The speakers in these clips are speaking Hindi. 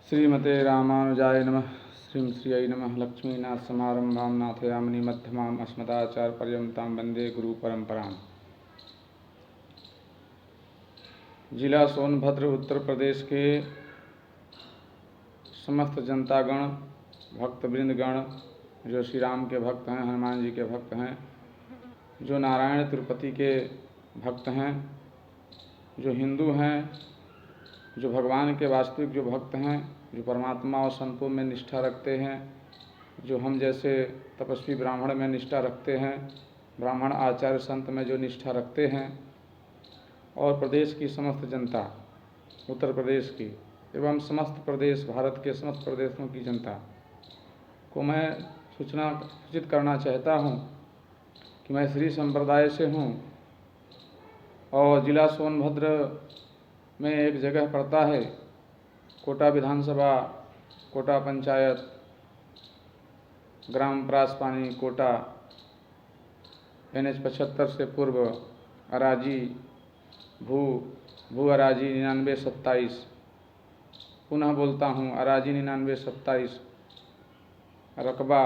श्रीमते रामानुजाय नमः। श्रीयै नमः। लक्ष्मीनाथसमारम्भां नाथयामिनीं मध्यमाम् अस्मदाचार्यपर्यन्तां वन्दे गुरुपरम्पराम्। जिला सोनभद्र उत्तर प्रदेश के समस्त जनतागण, भक्तवृंदगण, जो श्री राम के भक्त हैं, हनुमान जी के भक्त हैं, जो नारायण तिरुपति के भक्त हैं, जो हिंदू हैं, जो भगवान के वास्तविक जो भक्त हैं, जो परमात्मा और संतों में निष्ठा रखते हैं, जो हम जैसे तपस्वी ब्राह्मण में निष्ठा रखते हैं, ब्राह्मण आचार्य संत में जो निष्ठा रखते हैं, और प्रदेश की समस्त जनता, उत्तर प्रदेश की एवं समस्त प्रदेश, भारत के समस्त प्रदेशों की जनता को मैं सूचित करना चाहता हूँ कि मैं श्री संप्रदाय से हूँ और जिला सोनभद्र में एक जगह पड़ता है, कोटा विधानसभा, कोटा पंचायत, ग्राम प्रासपानी, कोटा, NH 75 से पूर्व, अराजी, भू अराजी 9927, पुनः बोलता हूँ, अराजी 9927, रकबा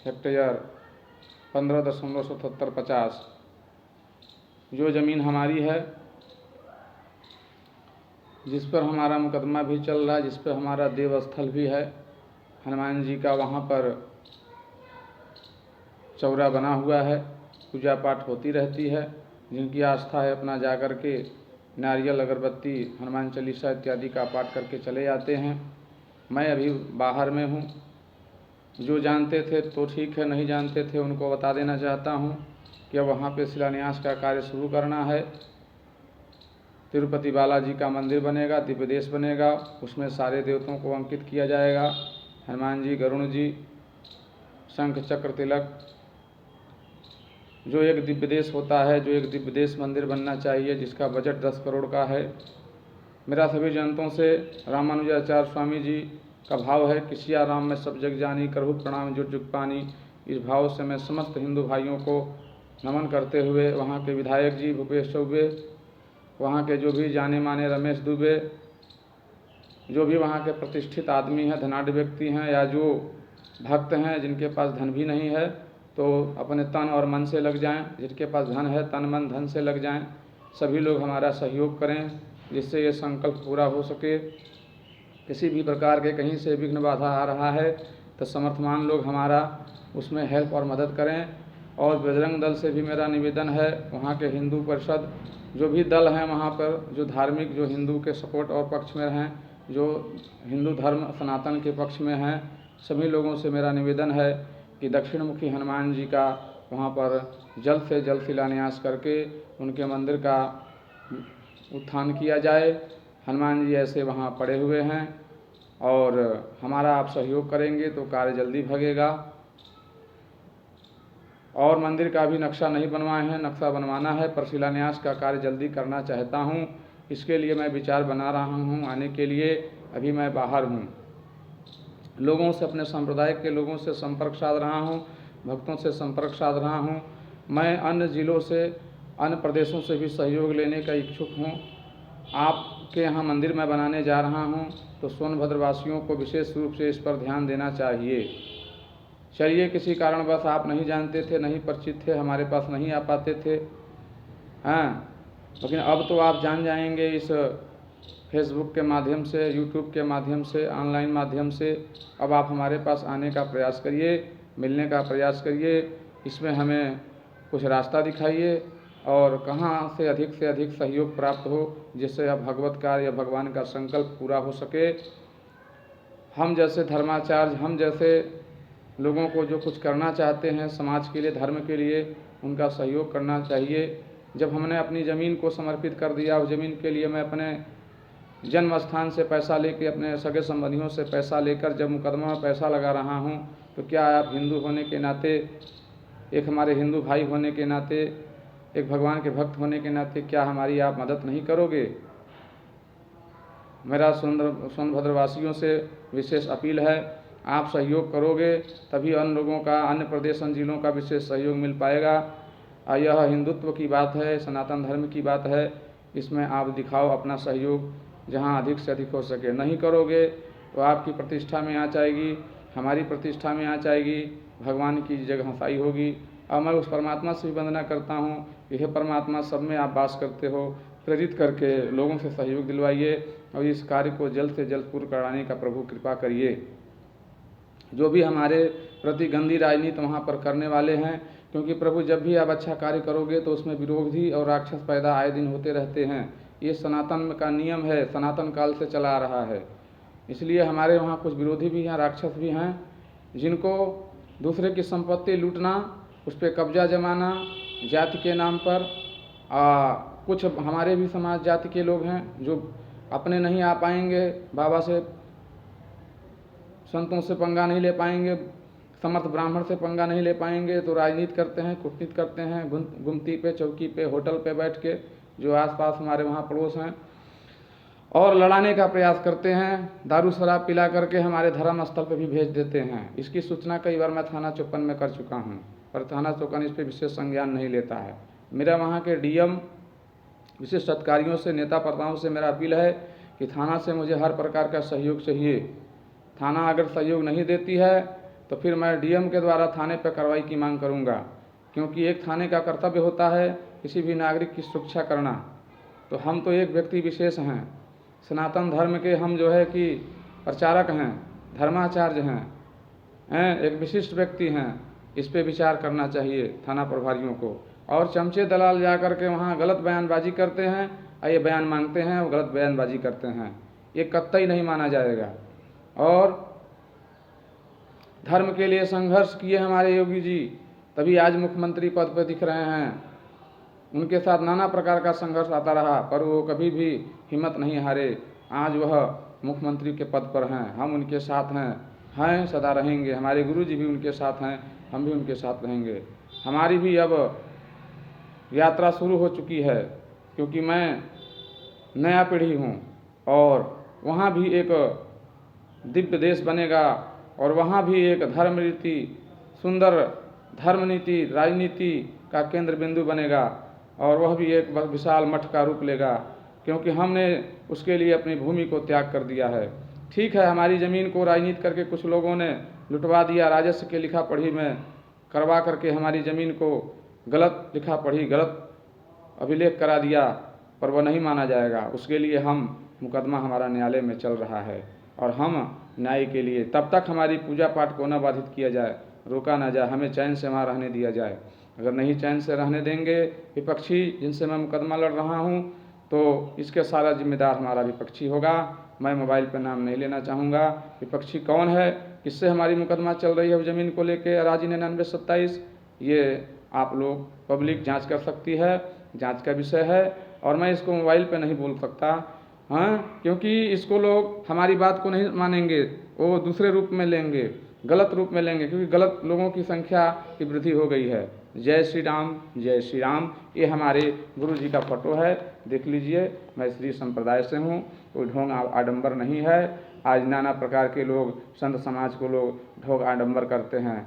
हेक्टेयर 15.7750। जो ज़मीन हमारी है, जिस पर हमारा मुकदमा भी चल रहा है, जिस पर हमारा देवस्थल भी है, हनुमान जी का वहाँ पर चौरा बना हुआ है, पूजा पाठ होती रहती है। जिनकी आस्था है अपना जाकर के नारियल, अगरबत्ती, हनुमान चालीसा इत्यादि का पाठ करके चले जाते हैं। मैं अभी बाहर में हूँ। जो जानते थे तो ठीक है, नहीं जानते थे उनको बता देना चाहता हूँ कि अब वहाँ पे शिलान्यास का कार्य शुरू करना है। तिरुपति बालाजी का मंदिर बनेगा, दिव्य देश बनेगा, उसमें सारे देवताओं को अंकित किया जाएगा। हनुमान जी, गरुण जी, शंख चक्र तिलक, जो एक दिव्य देश होता है, जो एक दिव्य देश मंदिर बनना चाहिए, जिसका बजट 10 करोड़ का है। मेरा सभी जनतों से रामानुजाचार्य स्वामी जी का भाव है कि सिया राम में सब जग जानी, करहु प्रणाम जुग जुग पानी। इस भाव से मैं समस्त हिंदू भाइयों को नमन करते हुए वहाँ के विधायक जी भूपेश चौबे, वहाँ के जो भी जाने माने रमेश दुबे, जो भी वहाँ के प्रतिष्ठित आदमी हैं, धनाढ़ व्यक्ति हैं, या जो भक्त हैं जिनके पास धन भी नहीं है तो अपने तन और मन से लग जाएं, जिनके पास धन है तन मन धन से लग जाएं। सभी लोग हमारा सहयोग करें जिससे ये संकल्प पूरा हो सके। किसी भी प्रकार के कहीं से विघ्न बाधा आ रहा है तो समर्थमान लोग हमारा उसमें हेल्प और मदद करें। और बजरंग दल से भी मेरा निवेदन है, वहाँ के हिंदू परिषद जो भी दल हैं वहाँ पर, जो धार्मिक, जो हिंदू के सपोर्ट और पक्ष में हैं, जो हिंदू धर्म सनातन के पक्ष में हैं, सभी लोगों से मेरा निवेदन है कि दक्षिणमुखी हनुमान जी का वहाँ पर जल्द से जल्द शिलान्यास करके उनके मंदिर का उत्थान किया जाए। हनुमान जी ऐसे वहाँ पड़े हुए हैं और हमारा आप सहयोग करेंगे तो कार्य जल्दी भगेगा। और मंदिर का भी नक्शा नहीं बनवाए हैं, नक्शा बनवाना है, पर शिलान्यास का कार्य जल्दी करना चाहता हूँ। इसके लिए मैं विचार बना रहा हूँ आने के लिए। अभी मैं बाहर हूँ, लोगों से, अपने संप्रदाय के लोगों से संपर्क साध रहा हूँ, भक्तों से संपर्क साध रहा हूँ। मैं अन्य ज़िलों से, अन्य प्रदेशों से भी सहयोग लेने का इच्छुक हूँ। आपके यहाँ मंदिर मैं बनाने जा रहा हूँ तो सोनभद्र वासियों को विशेष रूप से इस पर ध्यान देना चाहिए। चलिए, किसी कारणवश आप नहीं जानते थे, नहीं परिचित थे, हमारे पास नहीं आ पाते थे, हाँ, लेकिन अब तो आप जान जाएंगे इस फेसबुक के माध्यम से, यूट्यूब के माध्यम से, ऑनलाइन माध्यम से। अब आप हमारे पास आने का प्रयास करिए, मिलने का प्रयास करिए, इसमें हमें कुछ रास्ता दिखाइए और कहाँ से अधिक सहयोग प्राप्त हो जिससे अब भगवत कार्य या भगवान का संकल्प पूरा हो सके। हम जैसे धर्माचार्य, हम जैसे लोगों को जो कुछ करना चाहते हैं समाज के लिए, धर्म के लिए, उनका सहयोग करना चाहिए। जब हमने अपनी ज़मीन को समर्पित कर दिया, उस ज़मीन के लिए मैं अपने जन्म स्थान से पैसा लेके, अपने सगे संबंधियों से पैसा लेकर जब मुकदमा में पैसा लगा रहा हूँ तो क्या आप हिंदू होने के नाते, एक हमारे हिंदू भाई होने के नाते, एक भगवान के भक्त होने के नाते, क्या हमारी आप मदद नहीं करोगे? मेरा सोनभद्र वासियों से विशेष अपील है, आप सहयोग करोगे तभी अन्य लोगों का, अन्य प्रदेश, अन्य जिलों का विशेष सहयोग मिल पाएगा। यह हिंदुत्व की बात है, सनातन धर्म की बात है, इसमें आप दिखाओ अपना सहयोग जहाँ अधिक से अधिक हो सके। नहीं करोगे तो आपकी प्रतिष्ठा में आ जाएगी, हमारी प्रतिष्ठा में आ जाएगी, भगवान की जगह हंसाई होगी। और मैं उस परमात्मा से भी वंदना करता हूँ कि हे परमात्मा, सब में आप वास करते हो, प्रेरित करके लोगों से सहयोग दिलवाइए और इस कार्य को जल्द से जल्द पूर्ण कराने का प्रभु कृपा करिए। जो भी हमारे प्रति गंदी राजनीति वहाँ पर करने वाले हैं, क्योंकि प्रभु जब भी आप अच्छा कार्य करोगे तो उसमें विरोधी और राक्षस पैदा आए दिन होते रहते हैं। ये सनातन का नियम है, सनातन काल से चला आ रहा है। इसलिए हमारे वहाँ कुछ विरोधी भी हैं, राक्षस भी हैं, जिनको दूसरे की संपत्ति लूटना, उस पर कब्जा जमाना जाति के नाम पर। कुछ हमारे भी समाज जाति के लोग हैं जो अपने नहीं आ पाएंगे, बाबा से संतों से पंगा नहीं ले पाएंगे, समर्थ ब्राह्मण से पंगा नहीं ले पाएंगे, तो राजनीति करते हैं, कूटनीति करते हैं, गुमती पे, चौकी पे, होटल पे बैठ के, जो आसपास हमारे वहाँ पड़ोस हैं, और लड़ाने का प्रयास करते हैं। दारू शराब पिला करके हमारे धर्म स्थल पर भी भेज देते हैं। इसकी सूचना कई बार मैं थाना 54 में कर चुका हूँ, पर थाना 54 इस पर विशेष संज्ञान नहीं लेता है। मेरा वहाँ के डीएम, विशिष्ट अधिकारियों से, नेता प्रधानों से मेरा अपील है कि थाना से मुझे हर प्रकार का सहयोग चाहिए। थाना अगर सहयोग नहीं देती है तो फिर मैं डीएम के द्वारा थाने पर कार्रवाई की मांग करूँगा, क्योंकि एक थाने का कर्तव्य होता है किसी भी नागरिक की सुरक्षा करना। तो हम तो एक व्यक्ति विशेष हैं, सनातन धर्म के हम जो है कि प्रचारक हैं, धर्माचार्य हैं, एक विशिष्ट व्यक्ति हैं। इस पे विचार करना चाहिए थाना प्रभारियों को। और चमचे दलाल जा कर के वहाँ गलत बयानबाजी करते हैं, ये बयान मांगते हैं और गलत बयानबाजी करते हैं, ये कतई नहीं माना जाएगा। और धर्म के लिए संघर्ष किए हमारे योगी जी, तभी आज मुख्यमंत्री पद पर दिख रहे हैं। उनके साथ नाना प्रकार का संघर्ष आता रहा, पर वो कभी भी हिम्मत नहीं हारे। आज वह मुख्यमंत्री के पद पर हैं, हम उनके साथ हैं, सदा रहेंगे। हमारे गुरु जी भी उनके साथ हैं, हम भी उनके साथ रहेंगे। हमारी भी अब यात्रा शुरू हो चुकी है, क्योंकि मैं नया पीढ़ी हूँ, और वहाँ भी एक दिव्य देश बनेगा, और वहाँ भी एक धर्म रीति, सुंदर धर्म नीति, राजनीति का केंद्र बिंदु बनेगा, और वह भी एक विशाल मठ का रूप लेगा, क्योंकि हमने उसके लिए अपनी भूमि को त्याग कर दिया है। ठीक है, हमारी ज़मीन को राजनीति करके कुछ लोगों ने लुटवा दिया, राजस्व के लिखा पढ़ी में करवा करके हमारी ज़मीन को गलत लिखा पढ़ी, गलत अभिलेख करा दिया, पर वह नहीं माना जाएगा। उसके लिए हम मुकदमा हमारा न्यायालय में चल रहा है, और हम न्याय के लिए तब तक हमारी पूजा पाठ को न बाधित किया जाए, रोका ना जाए, हमें चैन से वहाँ रहने दिया जाए। अगर नहीं चैन से रहने देंगे विपक्षी जिनसे मैं मुकदमा लड़ रहा हूँ, तो इसके सारा जिम्मेदार हमारा विपक्षी होगा। मैं मोबाइल पर नाम नहीं लेना चाहूँगा। विपक्षी कौन है, किससे हमारी मुकदमा चल रही है ज़मीन को लेकर, अराजी 99-27, ये आप लोग पब्लिक जांच कर सकती है, जांच का विषय है। और मैं इसको मोबाइल पे नहीं बोल सकता, क्योंकि इसको लोग हमारी बात को नहीं मानेंगे, वो दूसरे रूप में लेंगे, गलत रूप में लेंगे, क्योंकि गलत लोगों की संख्या की वृद्धि हो गई है। जय श्री राम, जय श्री राम। ये हमारे गुरु जी का फोटो है, देख लीजिए। मैं श्री संप्रदाय से हूँ, कोई ढोंग आडंबर नहीं है। आज नाना प्रकार के लोग, संत समाज को लोग ढोंग आडंबर करते हैं।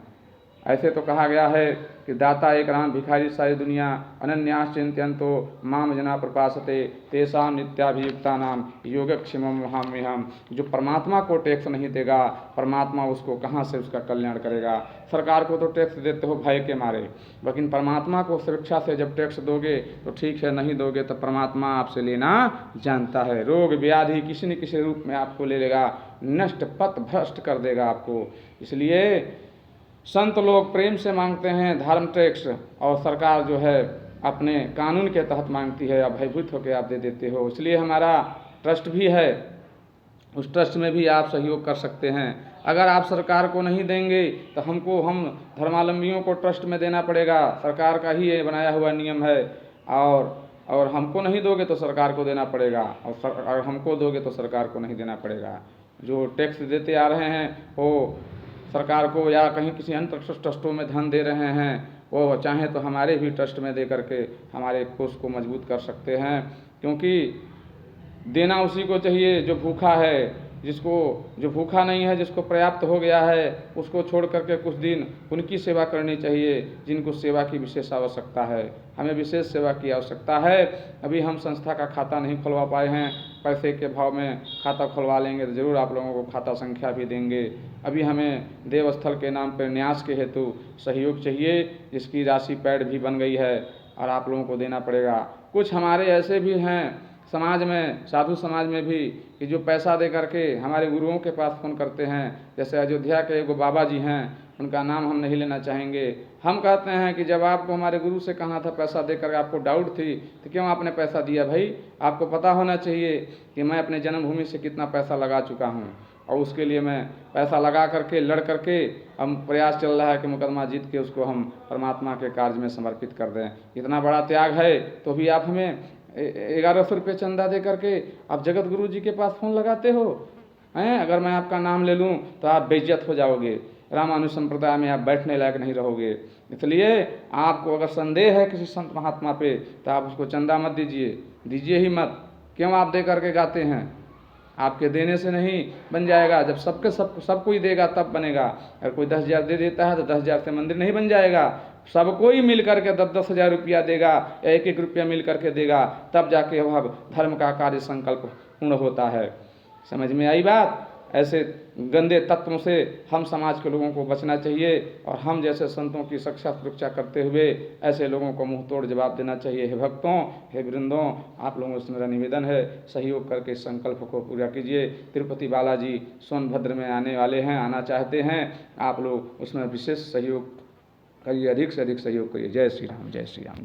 ऐसे तो कहा गया है कि दाता एक राम, भिखारी सारी दुनिया, अनन्यास चिंत्यन्तो माम जना प्रपासते तेषां नित्याभियुक्ता नाम योगक्षेमम वहाम्यहम्। जो परमात्मा को टैक्स नहीं देगा, परमात्मा उसको कहाँ से उसका कल्याण करेगा। सरकार को तो टैक्स देते हो भय के मारे, लेकिन परमात्मा को सुरक्षा से जब टैक्स दोगे तो ठीक है, नहीं दोगे तो परमात्मा आपसे लेना जानता है। रोग व्याधि किसी न किसी रूप में आपको ले लेगा, नष्ट पथ भ्रष्ट कर देगा आपको। इसलिए संत लोग प्रेम से मांगते हैं धर्म टैक्स, और सरकार जो है अपने कानून के तहत मांगती है, अब भयभीत होकर आप दे देते हो। इसलिए हमारा ट्रस्ट भी है, उस ट्रस्ट में भी आप सहयोग कर सकते हैं। अगर आप सरकार को नहीं देंगे तो हम धर्मावलंबियों को ट्रस्ट में देना पड़ेगा, सरकार का ही ये बनाया हुआ नियम है। और हमको नहीं दोगे तो सरकार को देना पड़ेगा, और हमको दोगे तो सरकार को नहीं देना पड़ेगा। जो टैक्स देते आ रहे हैं वो सरकार को या कहीं किसी अन्य ट्रस्टों में धन दे रहे हैं, वो चाहें तो हमारे भी ट्रस्ट में दे करके हमारे कोष को मजबूत कर सकते हैं, क्योंकि देना उसी को चाहिए जो भूखा है। जिसको जो भूखा नहीं है, जिसको पर्याप्त हो गया है, उसको छोड़ करके कुछ दिन उनकी सेवा करनी चाहिए जिनको सेवा की विशेष आवश्यकता है। हमें विशेष सेवा की आवश्यकता है। अभी हम संस्था का खाता नहीं खुलवा पाए हैं, पैसे के भाव में खाता खुलवा लेंगे तो ज़रूर आप लोगों को खाता संख्या भी देंगे। अभी हमें देवस्थल के नाम पर न्यास के हेतु सहयोग चाहिए, जिसकी राशि पैड भी बन गई है और आप लोगों को देना पड़ेगा। कुछ हमारे ऐसे भी हैं समाज में, साधु समाज में भी, कि जो पैसा दे करके हमारे गुरुओं के पास फ़ोन करते हैं। जैसे अयोध्या के एगो बाबा जी हैं, उनका नाम हम नहीं लेना चाहेंगे। हम कहते हैं कि जब आपको हमारे गुरु से कहना था पैसा देकर, आपको डाउट थी तो क्यों आपने पैसा दिया? भाई आपको पता होना चाहिए कि मैं अपने जन्मभूमि से कितना पैसा लगा चुका हूँ, और उसके लिए मैं पैसा लगा करके लड़ करके हम प्रयास चल रहा है कि मुकदमा जीत के उसको हम परमात्मा के कार्य में समर्पित कर दें। इतना बड़ा त्याग है तो भी आप हमें 1100 रुपये चंदा दे करके आप जगत गुरु जी के पास फ़ोन लगाते हो हैं। अगर मैं आपका नाम ले लूँ तो आप बेइज्जत हो जाओगे, रामानुज संप्रदाय में आप बैठने लायक नहीं रहोगे। इसलिए आपको अगर संदेह है किसी संत महात्मा पे तो आप उसको चंदा मत दीजिए, दीजिए ही मत। क्यों आप दे करके गाते हैं? आपके देने से नहीं बन जाएगा। जब सब कोई देगा तब बनेगा। अगर कोई 10,000 दे देता है तो 10,000 से मंदिर नहीं बन जाएगा। सब कोई मिल करके 10-10 हज़ार रुपया देगा या 1-1 रुपया मिल करके देगा, तब जाके वह धर्म का कार्य संकल्प पूर्ण होता है। समझ में आई बात? ऐसे गंदे तत्वों से हम समाज के लोगों को बचना चाहिए, और हम जैसे संतों की रक्षा सुरक्षा करते हुए ऐसे लोगों को मुंह तोड़ जवाब देना चाहिए। हे भक्तों, हे वृंदों, आप लोगों से मेरा निवेदन है, सहयोग करके इस संकल्प को पूरा कीजिए। तिरुपति बालाजी सोनभद्र में आने वाले हैं, आना चाहते हैं, आप लोग उसमें विशेष सहयोग करिए, अधिक से अधिक सहयोग करिए। जय श्री राम, जय श्री राम।